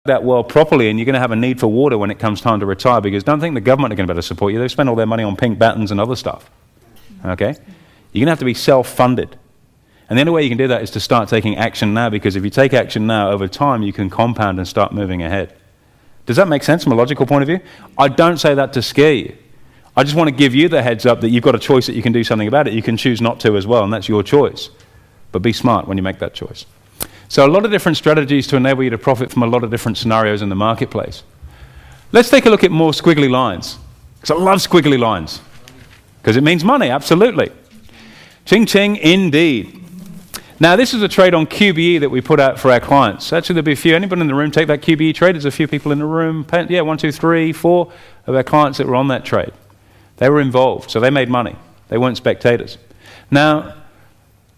that world properly, and you're going to have a need for water when it comes time to retire, because don't think the government are going to be able to support you. They spend all their money on pink battens and other stuff. Okay? You're going to have to be self-funded. And the only way you can do that is to start taking action now, because if you take action now, over time, you can compound and start moving ahead. Does that make sense from a logical point of view? I don't say that to scare you. I just want to give you the heads up that you've got a choice that you can do something about it. You can choose not to as well, and that's your choice. But be smart when you make that choice. So a lot of different strategies to enable you to profit from a lot of different scenarios in the marketplace. Let's take a look at more squiggly lines, because I love squiggly lines, because it means money, absolutely. Ching ching, indeed. Now, this is a trade on QBE that we put out for our clients. Actually, there'll be a few. Anybody in the room take that QBE trade? There's a few people in the room. Yeah, 1, 2, 3, 4 of our clients that were on that trade. They were involved, so they made money. They weren't spectators. Now,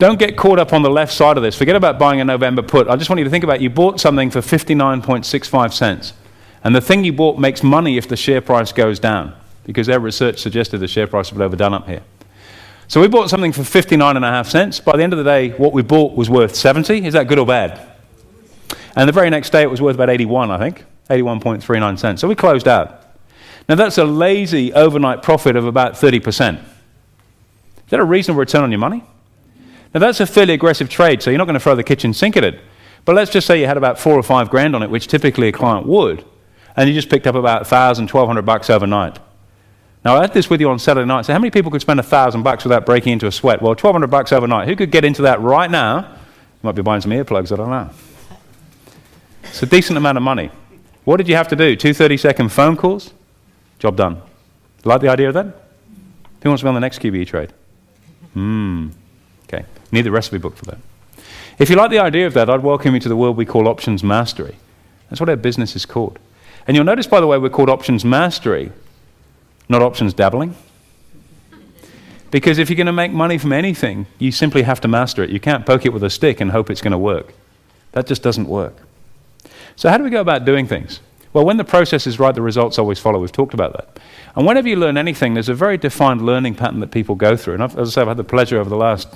don't get caught up on the left side of this. Forget about buying a November put. I just want you to think about, you bought something for 59.65 cents. And the thing you bought makes money if the share price goes down, because their research suggested the share price was overdone up here. So we bought something for 59.5 cents. By the end of the day, what we bought was worth 70. Is that good or bad? And the very next day, it was worth about 81, I think. 81.39 cents. So we closed out. Now, that's a lazy overnight profit of about 30%. Is that a reasonable return on your money? Now, that's a fairly aggressive trade, so you're not going to throw the kitchen sink at it. But let's just say you had about 4 or 5 grand on it, which typically a client would, and you just picked up about $1,000, $1,200 overnight. Now, I had this with you on Saturday night. So how many people could spend $1,000 without breaking into a sweat? Well, $1,200 overnight. Who could get into that right now? You might be buying some earplugs, I don't know. It's a decent amount of money. What did you have to do? 2 30-second phone calls? Job done. Like the idea of that? Who wants to be on the next QBE trade? Okay. Need the recipe book for that. If you like the idea of that, I'd welcome you to the world we call Options Mastery. That's what our business is called. And you'll notice, by the way, we're called Options Mastery, not Options Dabbling. Because if you're going to make money from anything, you simply have to master it. You can't poke it with a stick and hope it's going to work. That just doesn't work. So how do we go about doing things? Well, when the process is right, the results always follow. We've talked about that. And whenever you learn anything, there's a very defined learning pattern that people go through. And as I say, I've had the pleasure over the last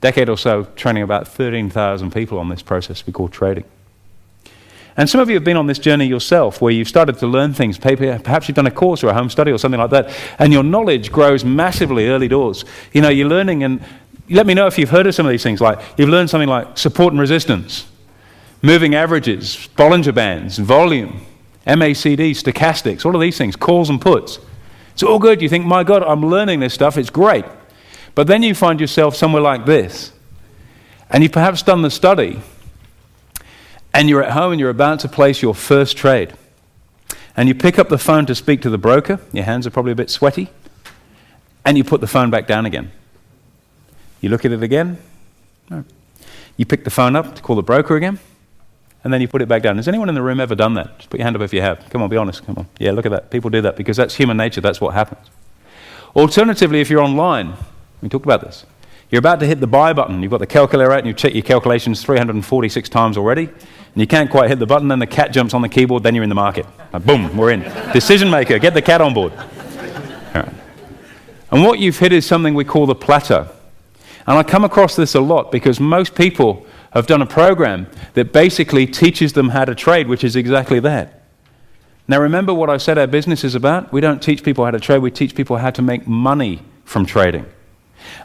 decade or so training about 13,000 people on this process we call trading. And some of you have been on this journey yourself, where you've started to learn things. Perhaps you've done a course or a home study or something like that, and your knowledge grows massively early doors. You know, you're learning, and let me know if you've heard of some of these things. Like, you've learned something like support and resistance, moving averages, Bollinger Bands, volume, MACD, stochastics, all of these things, calls and puts. It's all good. You think, my God, I'm learning this stuff. It's great. But then you find yourself somewhere like this, and you've perhaps done the study, and you're at home and you're about to place your first trade. And you pick up the phone to speak to the broker. Your hands are probably a bit sweaty. And you put the phone back down again. You look at it again. No. You pick the phone up to call the broker again. And then you put it back down. Has anyone in the room ever done that? Just put your hand up if you have. Come on, be honest. Come on. Yeah, look at that. People do that because that's human nature. That's what happens. Alternatively, if you're online, we talked about this. You're about to hit the buy button. You've got the calculator out and you've checked your calculations 346 times already. And you can't quite hit the button, then the cat jumps on the keyboard, then you're in the market. Like, boom, we're in. Decision maker, get the cat on board. All right. And what you've hit is something we call the plateau. And I come across this a lot because most people have done a program that basically teaches them how to trade, which is exactly that. Now remember what I said our business is about? We don't teach people how to trade, we teach people how to make money from trading.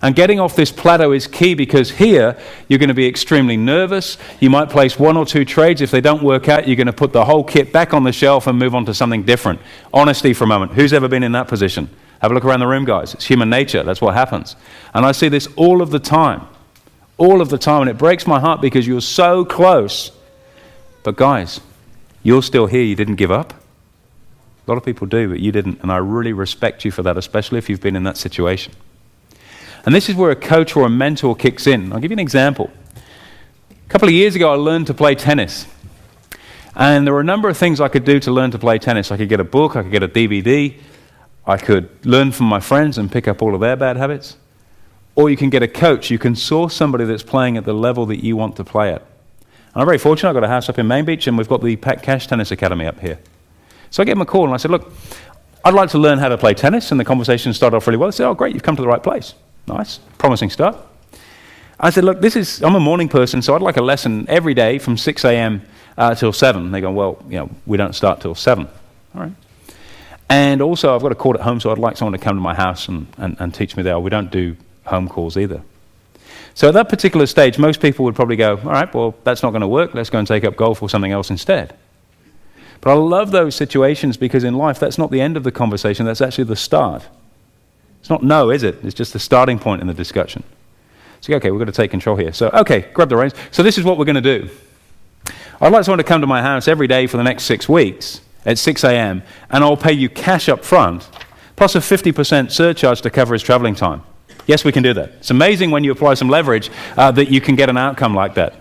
And getting off this plateau is key, because here you're going to be extremely nervous. You might place 1 or 2 trades. If they don't work out, you're going to put the whole kit back on the shelf and move on to something different. Honesty for a moment. Who's ever been in that position? Have a look around the room, guys. It's human nature. That's what happens. And I see this all of the time. All of the time. And it breaks my heart because you're so close. But guys, you're still here. You didn't give up. A lot of people do, but you didn't. And I really respect you for that, especially if you've been in that situation. And this is where a coach or a mentor kicks in. I'll give you an example. A couple of years ago, I learned to play tennis. And there were a number of things I could do to learn to play tennis. I could get a book, I could get a DVD, I could learn from my friends and pick up all of their bad habits. Or you can get a coach. You can source somebody that's playing at the level that you want to play at. And I'm very fortunate. I've got a house up in Main Beach, and we've got the Pat Cash Tennis Academy up here. So I gave him a call, and I said, look, I'd like to learn how to play tennis. And the conversation started off really well. I said, oh, great, you've come to the right place. Nice, promising start. I said, look, I'm a morning person, so I'd like a lesson every day from 6 a.m. till 7. They go, well, we don't start till 7. All right. And also, I've got a court at home, so I'd like someone to come to my house and teach me there. We don't do home calls either. So at that particular stage, most people would probably go, all right, well, that's not going to work. Let's go and take up golf or something else instead. But I love those situations because in life, that's not the end of the conversation. That's actually the start. It's not no, is it? It's just the starting point in the discussion. So, okay, we've got to take control here. So, okay, grab the reins. So this is what we're going to do. I'd like someone to come to my house every day for the next 6 weeks at 6 a.m., and I'll pay you cash up front, plus a 50% surcharge to cover his traveling time. Yes, we can do that. It's amazing when you apply some leverage that you can get an outcome like that.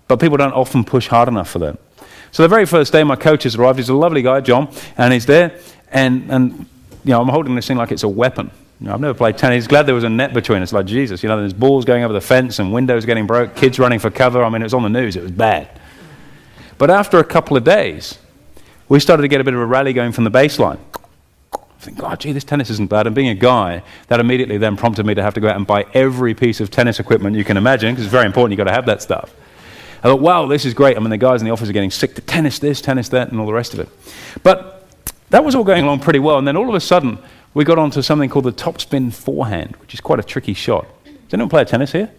But people don't often push hard enough for that. So the very first day my coach has arrived, he's a lovely guy, John, and he's there, and I'm holding this thing like it's a weapon. I've never played tennis. He's glad there was a net between us, like Jesus. There's balls going over the fence and windows getting broke, kids running for cover. I mean, it was on the news. It was bad. But after a couple of days, we started to get a bit of a rally going from the baseline. I think, oh, gee, this tennis isn't bad. And being a guy, that immediately then prompted me to have to go out and buy every piece of tennis equipment you can imagine, because it's very important. You've got to have that stuff. I thought, wow, this is great. I mean, the guys in the office are getting sick to tennis this, tennis that, and all the rest of it. But that was all going along pretty well. And then all of a sudden, we got onto something called the topspin forehand, which is quite a tricky shot. Does anyone play tennis here?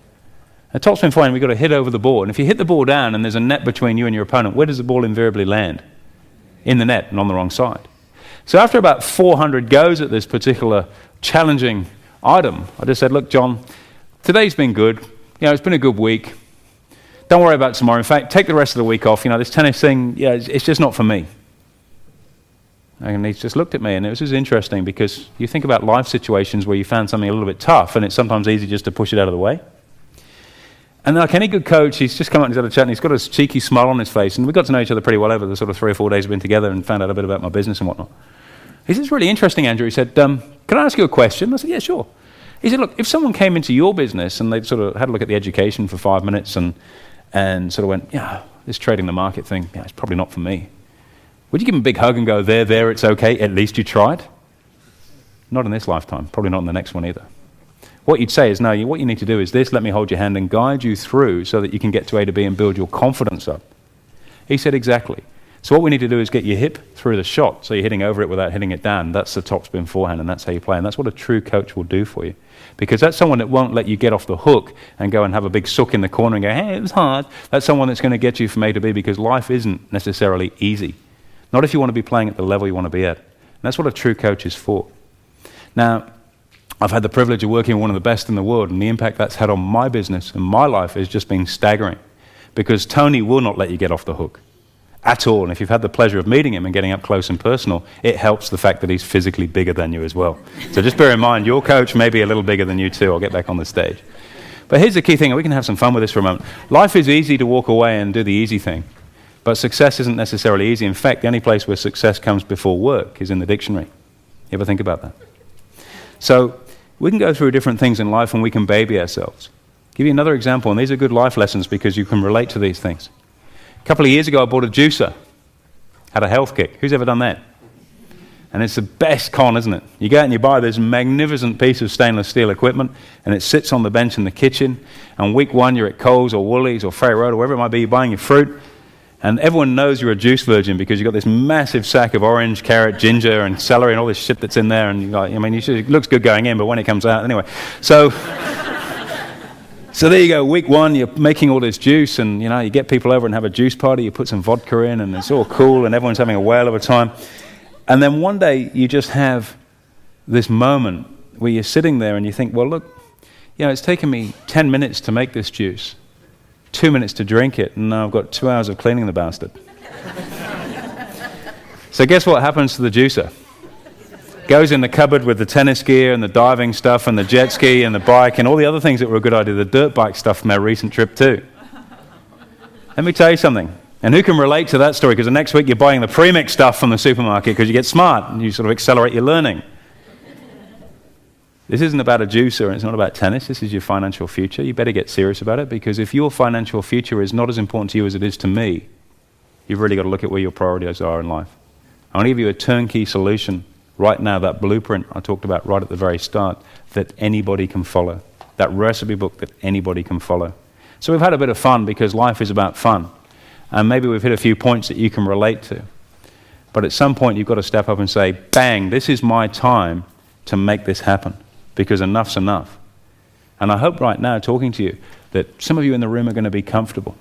A topspin forehand, we've got to hit over the ball. And if you hit the ball down and there's a net between you and your opponent, where does the ball invariably land? In the net and on the wrong side. So after about 400 goes at this particular challenging item, I just said, look, John, today's been good. It's been a good week. Don't worry about tomorrow. In fact, take the rest of the week off. This tennis thing, it's just not for me. And he just looked at me, and it was just interesting because you think about life situations where you found something a little bit tough, and it's sometimes easy just to push it out of the way. And like any good coach, he's just come out and he's had a chat, and he's got a cheeky smile on his face, and we got to know each other pretty well over the sort of 3 or 4 days we've been together and found out a bit about my business and whatnot. He said, it's really interesting, Andrew. He said, can I ask you a question? I said, yeah, sure. He said, look, if someone came into your business and they sort of had a look at the education for 5 minutes and sort of went, this trading the market thing, it's probably not for me. Would you give them a big hug and go, there, it's okay, at least you tried? Not in this lifetime, probably not in the next one either. What you'd say is, no, what you need to do is this, let me hold your hand and guide you through so that you can get to A to B and build your confidence up. He said, exactly. So what we need to do is get your hip through the shot so you're hitting over it without hitting it down. That's the topspin forehand, and that's how you play. And that's what a true coach will do for you. Because that's someone that won't let you get off the hook and go and have a big sook in the corner and go, hey, it was hard. That's someone that's going to get you from A to B because life isn't necessarily easy. Not if you want to be playing at the level you want to be at. And that's what a true coach is for. Now, I've had the privilege of working with one of the best in the world, and the impact that's had on my business and my life has just been staggering. Because Tony will not let you get off the hook at all. And if you've had the pleasure of meeting him and getting up close and personal, it helps the fact that he's physically bigger than you as well. So just bear in mind, your coach may be a little bigger than you too. I'll get back on the stage. But here's the key thing, and we can have some fun with this for a moment. Life is easy to walk away and do the easy thing. But success isn't necessarily easy. In fact, the only place where success comes before work is in the dictionary. You ever think about that? So we can go through different things in life and we can baby ourselves. Give you another example, and these are good life lessons because you can relate to these things. A couple of years ago, I bought a juicer. Had a health kick. Who's ever done that? And it's the best con, isn't it? You go out and you buy this magnificent piece of stainless steel equipment, and it sits on the bench in the kitchen, and week one you're at Coles or Woolies or Ferry Road or wherever it might be, you're buying your fruit, and everyone knows you're a juice virgin because you've got this massive sack of orange, carrot, ginger, and celery and all this shit that's in there, and it looks good going in, but when it comes out, anyway. So there you go, week one, you're making all this juice, and you get people over and have a juice party, you put some vodka in, and it's all cool, and everyone's having a whale of a time. And then one day, you just have this moment where you're sitting there and you think, well, look, it's taken me 10 minutes to make this juice, 2 minutes to drink it, and now I've got 2 hours of cleaning the bastard. So guess what happens to the juicer? Goes in the cupboard with the tennis gear and the diving stuff and the jet ski and the bike and all the other things that were a good idea, the dirt bike stuff from our recent trip too. Let me tell you something. And who can relate to that story? Because the next week you're buying the premix stuff from the supermarket because you get smart and you sort of accelerate your learning. This isn't about a juicer and it's not about tennis. This is your financial future. You better get serious about it because if your financial future is not as important to you as it is to me, you've really got to look at where your priorities are in life. I want to give you a turnkey solution right now, that blueprint I talked about right at the very start, that anybody can follow. That recipe book that anybody can follow. So we've had a bit of fun because life is about fun. And maybe we've hit a few points that you can relate to. But at some point, you've got to step up and say, bang, this is my time to make this happen, because enough's enough. And I hope right now, talking to you, that some of you in the room are going to be comfortable.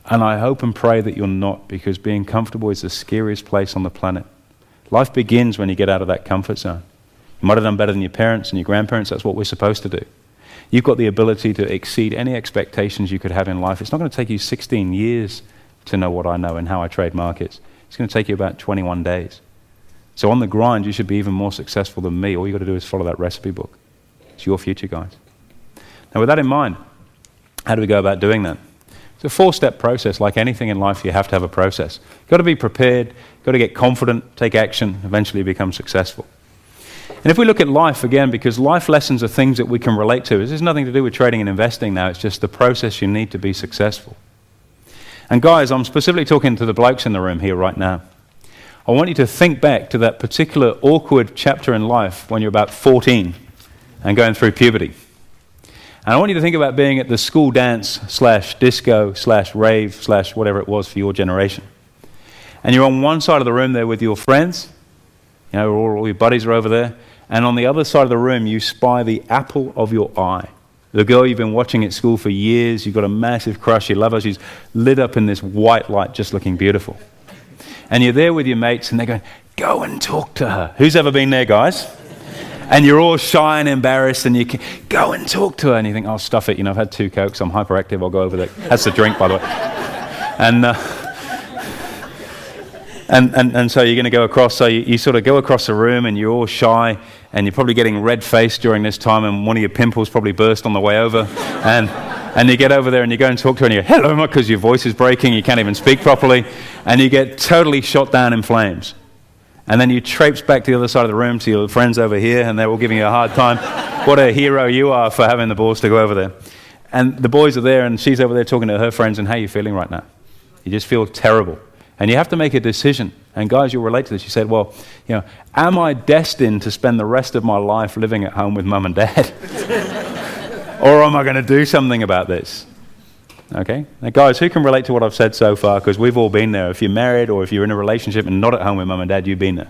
And I hope and pray that you're not, because being comfortable is the scariest place on the planet. Life begins when you get out of that comfort zone. You might have done better than your parents and your grandparents. That's what we're supposed to do. You've got the ability to exceed any expectations you could have in life. It's not going to take you 16 years to know what I know and how I trade markets. It's going to take you about 21 days. So on the grind, you should be even more successful than me. All you've got to do is follow that recipe book. It's your future, guys. Now, with that in mind, how do we go about doing that? It's a 4-step process. Like anything in life, you have to have a process. You've got to be prepared, you've got to get confident, take action, eventually become successful. And if we look at life again, because life lessons are things that we can relate to. This has nothing to do with trading and investing now. It's just the process you need to be successful. And guys, I'm specifically talking to the blokes in the room here right now. I want you to think back to that particular awkward chapter in life when you're about 14 and going through puberty. And I want you to think about being at the school dance / disco / rave / whatever it was for your generation. And you're on one side of the room there with your friends. You know, all your buddies are over there. And on the other side of the room, you spy the apple of your eye. The girl you've been watching at school for years, you've got a massive crush, you love her, she's lit up in this white light, just looking beautiful. And you're there with your mates, and they're going, go and talk to her. Who's ever been there, guys? And you're all shy and embarrassed, and you can go and talk to her. And you think, oh, stuff it, I've had 2 Cokes, I'm hyperactive, I'll go over there. That's the drink, by the way. And so you're going to go across, so you sort of go across the room, and you're all shy, and you're probably getting red-faced during this time, and one of your pimples probably burst on the way over. And you get over there, and you go and talk to her, and you're, hello, because your voice is breaking, you can't even speak properly, and you get totally shot down in flames. And then you traipse back to the other side of the room to your friends over here, and they're all giving you a hard time. What a hero you are for having the balls to go over there. And the boys are there, and she's over there talking to her friends, and how are you feeling right now? You just feel terrible. And you have to make a decision. And guys, you'll relate to this. You said, well, am I destined to spend the rest of my life living at home with mum and dad? Or am I going to do something about this? Okay? Now, guys, who can relate to what I've said so far? Because we've all been there. If you're married or if you're in a relationship and not at home with mum and dad, you've been there.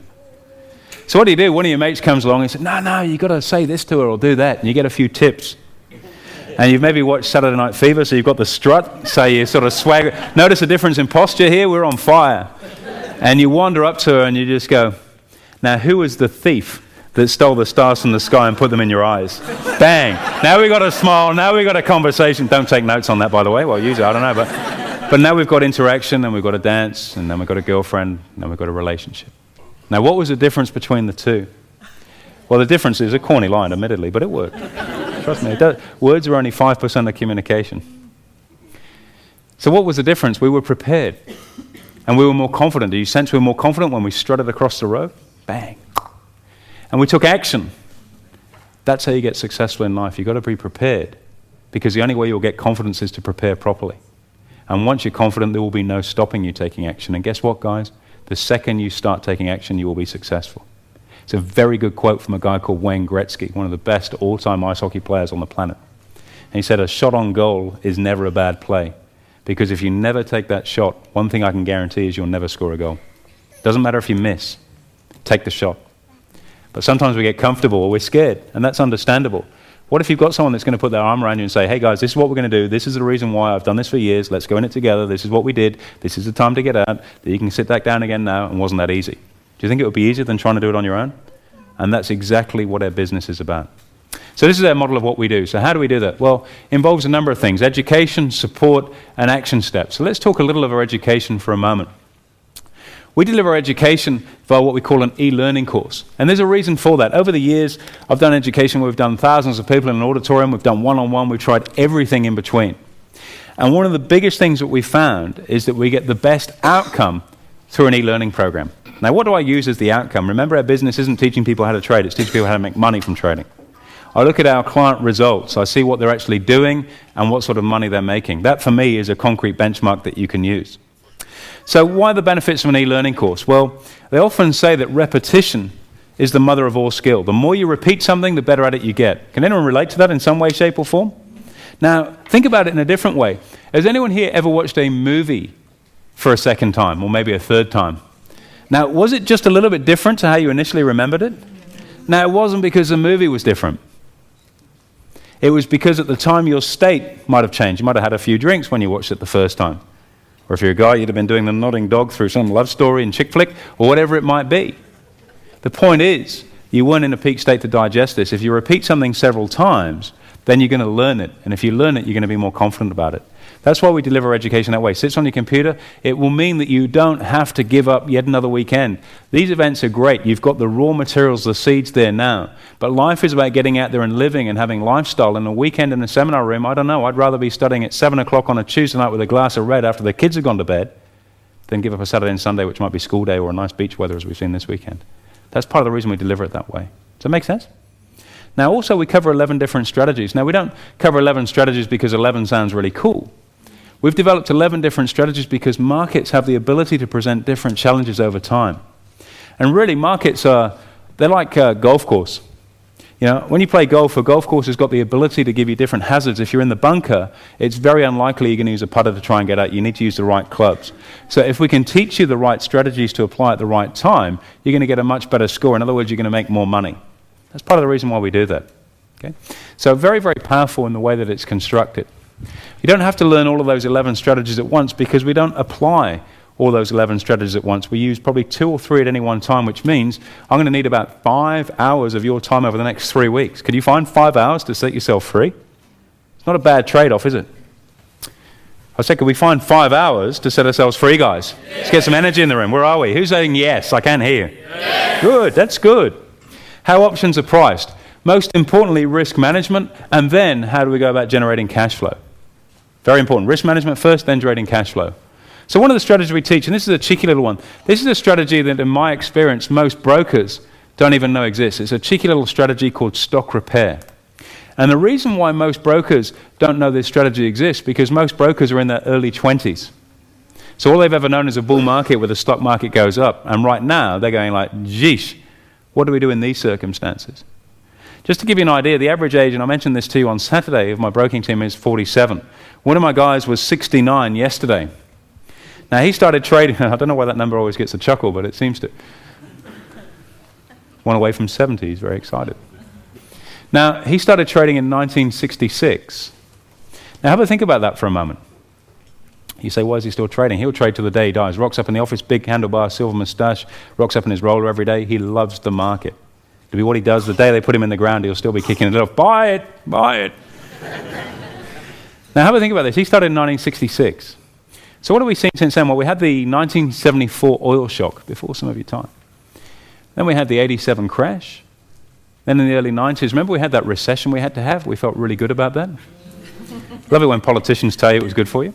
So what do? One of your mates comes along and says, no, you've got to say this to her or do that. And you get a few tips. And you've maybe watched Saturday Night Fever, so you've got the strut, so you sort of swagger. Notice the difference in posture here? We're on fire. And you wander up to her and you just go, now who was the thief that stole the stars from the sky and put them in your eyes? Bang. Now we got a smile, now we got a conversation. Don't take notes on that, by the way. Well, use it, I don't know. But now we've got interaction, and we've got a dance, and then we've got a girlfriend, and then we've got a relationship. Now, what was the difference between the two? Well, the difference is a corny line, admittedly, but it worked. Trust me, it does. Words are only 5% of communication. So what was the difference? We were prepared. And we were more confident. Do you sense we were more confident when we strutted across the road? Bang. And we took action. That's how you get successful in life. You've got to be prepared. Because the only way you'll get confidence is to prepare properly. And once you're confident, there will be no stopping you taking action. And guess what, guys? The second you start taking action, you will be successful. It's a very good quote from a guy called Wayne Gretzky, one of the best all-time ice hockey players on the planet. And he said, a shot on goal is never a bad play. Because if you never take that shot, one thing I can guarantee is you'll never score a goal. Doesn't matter if you miss. Take the shot. But sometimes we get comfortable or we're scared, and that's understandable. What if you've got someone that's going to put their arm around you and say, hey guys, this is what we're going to do. This is the reason why I've done this for years. Let's go in it together. This is what we did. This is the time to get out. That you can sit back down again now, and wasn't that easy. Do you think it would be easier than trying to do it on your own? And that's exactly what our business is about. So this is our model of what we do. So how do we do that? Well, it involves a number of things: education, support, and action steps. So let's talk a little of our education for a moment. We deliver education via what we call an e-learning course. And there's a reason for that. Over the years, I've done education where we've done thousands of people in an auditorium, we've done one-on-one, we've tried everything in between. And one of the biggest things that we found is that we get the best outcome through an e-learning program. Now, what do I use as the outcome? Remember, our business isn't teaching people how to trade, it's teaching people how to make money from trading. I look at our client results, I see what they're actually doing and what sort of money they're making. That, for me, is a concrete benchmark that you can use. So why the benefits of an e-learning course? Well, they often say that repetition is the mother of all skill. The more you repeat something, the better at it you get. Can anyone relate to that in some way, shape, or form? Now, think about it in a different way. Has anyone here ever watched a movie for a second time, or maybe a third time. Now, was it just a little bit different to how you initially remembered it? Now, it wasn't because the movie was different. It was because at the time your state might have changed. You might have had a few drinks when you watched it the first time. Or if you're a guy, you'd have been doing the nodding dog through some love story and chick flick, or whatever it might be. The point is, you weren't in a peak state to digest this. If you repeat something several times, then you're going to learn it. And if you learn it, you're going to be more confident about it. That's why we deliver education that way. It sits on your computer. It will mean that you don't have to give up yet another weekend. These events are great. You've got the raw materials, the seeds there now. But life is about getting out there and living and having lifestyle. And a weekend in a seminar room, I don't know, I'd rather be studying at 7 o'clock on a Tuesday night with a glass of red after the kids have gone to bed than give up a Saturday and Sunday, which might be school day or a nice beach weather as we've seen this weekend. That's part of the reason we deliver it that way. Does that make sense? Now, also, we cover 11 different strategies. Now, we don't cover 11 strategies because 11 sounds really cool. We've developed 11 different strategies because markets have the ability to present different challenges over time. And really, markets they're like a golf course. You know, when you play golf, a golf course has got the ability to give you different hazards. If you're in the bunker, it's very unlikely you're going to use a putter to try and get out. You need to use the right clubs. So if we can teach you the right strategies to apply at the right time, you're going to get a much better score. In other words, you're going to make more money. That's part of the reason why we do that. Okay? So very, very powerful in the way that it's constructed. You don't have to learn all of those 11 strategies at once because we don't apply all those 11 strategies at once. We use probably 2 or 3 at any one time, which means I'm going to need about 5 hours of your time over the next 3 weeks. Can you find 5 hours to set yourself free? It's not a bad trade-off, is it? I said, can we find 5 hours to set ourselves free, guys? Yes. Let's get some energy in the room. Where are we? Who's saying yes? I can't hear. Yes. Good, that's good. How options are priced. Most importantly, risk management, and then how do we go about generating cash flow? Very important. Risk management first, then generating cash flow. So one of the strategies we teach, and this is a cheeky little one, this is a strategy that in my experience most brokers don't even know exists. It's a cheeky little strategy called stock repair. And the reason why most brokers don't know this strategy exists because most brokers are in their early 20s. So all they've ever known is a bull market where the stock market goes up. And right now they're going like, geesh, what do we do in these circumstances? Just to give you an idea, the average age, and I mentioned this to you on Saturday, of my broking team is 47. One of my guys was 69 yesterday. Now, he started trading. I don't know why that number always gets a chuckle, but it seems to. One away from 70, he's very excited. Now, he started trading in 1966. Now, have a think about that for a moment. You say, why is he still trading? He'll trade till the day he dies. Rocks up in the office, big handlebar, silver moustache, rocks up in his roller every day. He loves the market. To be what he does, the day they put him in the ground, he'll still be kicking it off. Buy it, buy it. Now, have a think about this. He started in 1966. So what have we seen since then? Well, we had the 1974 oil shock, before some of your time. Then we had the 87 crash. Then in the early 90s, remember we had that recession we had to have? We felt really good about that. Love it when politicians tell you it was good for you.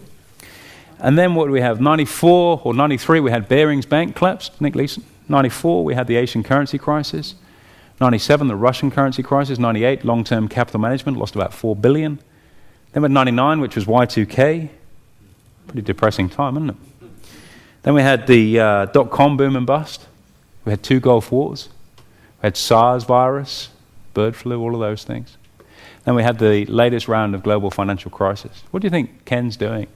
And then what do we have? 94 or 93, we had Barings Bank collapse, Nick Leeson. 94, we had the Asian currency crisis. 97, the Russian currency crisis. 98, long-term capital management, lost about $4 billion. Then we had 99, which was Y2K. Pretty depressing time, isn't it? Then we had the dot-com boom and bust. We had 2 Gulf Wars. We had SARS virus, bird flu, all of those things. Then we had the latest round of global financial crisis. What do you think Ken's doing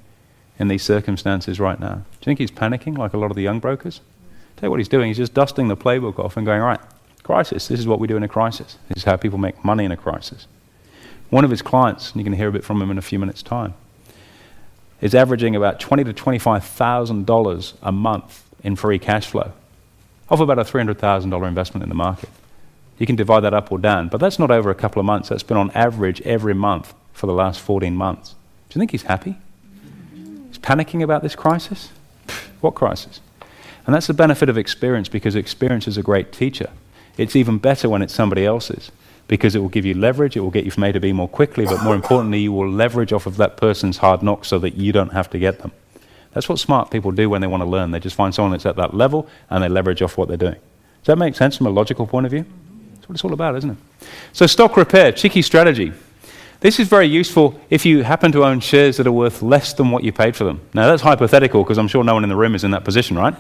in these circumstances right now? Do you think he's panicking like a lot of the young brokers? Tell you what he's doing, he's just dusting the playbook off and going, right, crisis, this is what we do in a crisis. This is how people make money in a crisis. One of his clients, and you can hear a bit from him in a few minutes' time, is averaging about $20,000 to $25,000 a month in free cash flow of about a $300,000 investment in the market. You can divide that up or down, but that's not over a couple of months. That's been on average every month for the last 14 months. Do you think he's happy? He's panicking about this crisis? What crisis? And that's the benefit of experience, because experience is a great teacher. It's even better when it's somebody else's, because it will give you leverage, it will get you from A to B more quickly, but more importantly, you will leverage off of that person's hard knocks so that you don't have to get them. That's what smart people do when they want to learn. They just find someone that's at that level and they leverage off what they're doing. Does that make sense from a logical point of view? That's what it's all about, isn't it? So stock repair, cheeky strategy. This is very useful if you happen to own shares that are worth less than what you paid for them. Now that's hypothetical, because I'm sure no one in the room is in that position, right?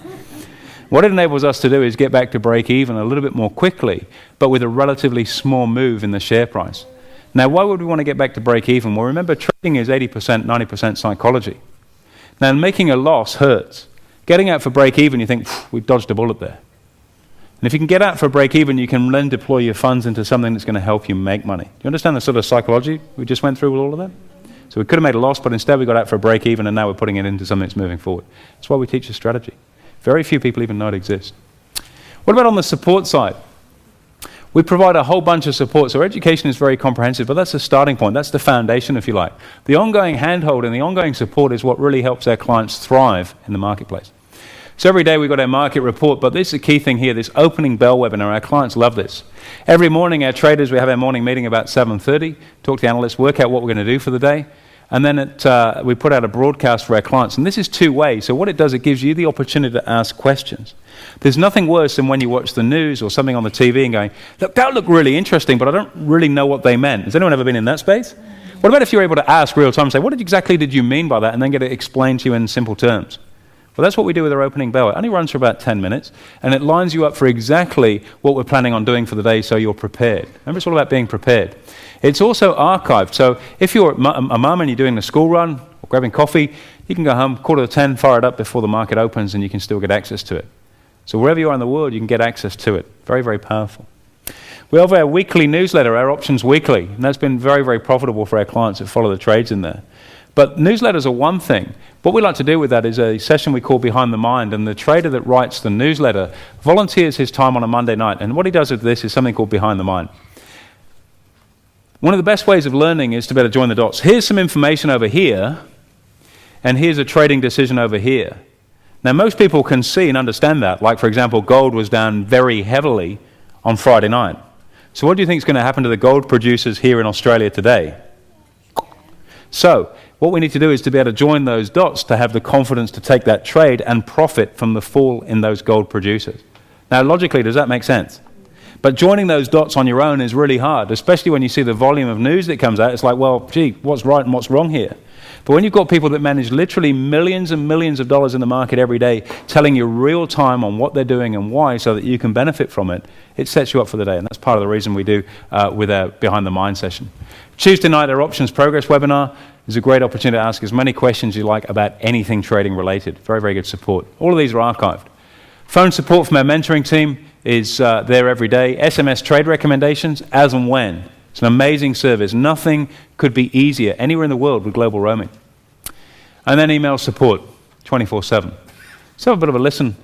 What it enables us to do is get back to break even a little bit more quickly, but with a relatively small move in the share price. Now, why would we want to get back to break even? Well, remember, trading is 80%, 90% psychology. Now, making a loss hurts. getting out for break even, you think, we've dodged a bullet there. And if you can get out for a break even, you can then deploy your funds into something that's going to help you make money. Do you understand the sort of psychology we just went through with all of that? So we could have made a loss, but instead we got out for a break even, and now we're putting it into something that's moving forward. That's why we teach a strategy. Very few people even know it exists. What about on the support side? We provide a whole bunch of support. So education is very comprehensive, but that's the starting point. That's the foundation, if you like. The ongoing handhold and the ongoing support is what really helps our clients thrive in the marketplace. So every day we've got our market report, but this is the key thing here, this opening bell webinar. Our clients love this. Every morning, our traders, we have our morning meeting about 7:30, talk to the analysts, work out what we're going to do for the day, and then we put out a broadcast for our clients. And this is two ways. So what it does, it gives you the opportunity to ask questions. There's nothing worse than when you watch the news or something on the TV and going, look, that looked really interesting, but I don't really know what they meant. Has anyone ever been in that space? What about if you're able to ask real time and say, what exactly did you mean by that? And then get it explained to you in simple terms. Well, that's what we do with our opening bell. It only runs for about 10 minutes, and it lines you up for exactly what we're planning on doing for the day so you're prepared. Remember, it's all about being prepared. It's also archived. So if you're a mum and you're doing the school run or grabbing coffee, you can go home, 9:45, fire it up before the market opens, and you can still get access to it. So wherever you are in the world, you can get access to it. Very, very powerful. We have our weekly newsletter, our Options Weekly, and that's been very, very profitable for our clients that follow the trades in there. But newsletters are one thing. What we like to do with that is a session we call Behind the Mind, and the trader that writes the newsletter volunteers his time on a Monday night, and what he does with this is something called Behind the Mind. One of the best ways of learning is to be able to join the dots. Here's some information over here, and here's a trading decision over here. Now, most people can see and understand that. Like, for example, gold was down very heavily on Friday night. So what do you think is going to happen to the gold producers here in Australia today? So what we need to do is to be able to join those dots to have the confidence to take that trade and profit from the fall in those gold producers. Now, logically, does that make sense? But joining those dots on your own is really hard, especially when you see the volume of news that comes out. It's like, well, gee, what's right and what's wrong here? But when you've got people that manage literally millions and millions of dollars in the market every day, telling you real time on what they're doing and why so that you can benefit from it, it sets you up for the day. And that's part of the reason we do with our Behind the Mind session. Tuesday night, our Options Progress webinar is a great opportunity to ask as many questions you like about anything trading related. Very, very good support. All of these are archived. Phone support from our mentoring team is there every day. SMS trade recommendations as and when. It's an amazing service. Nothing could be easier anywhere in the world with global roaming. And then email support 24/7. Let's have a bit of a listen.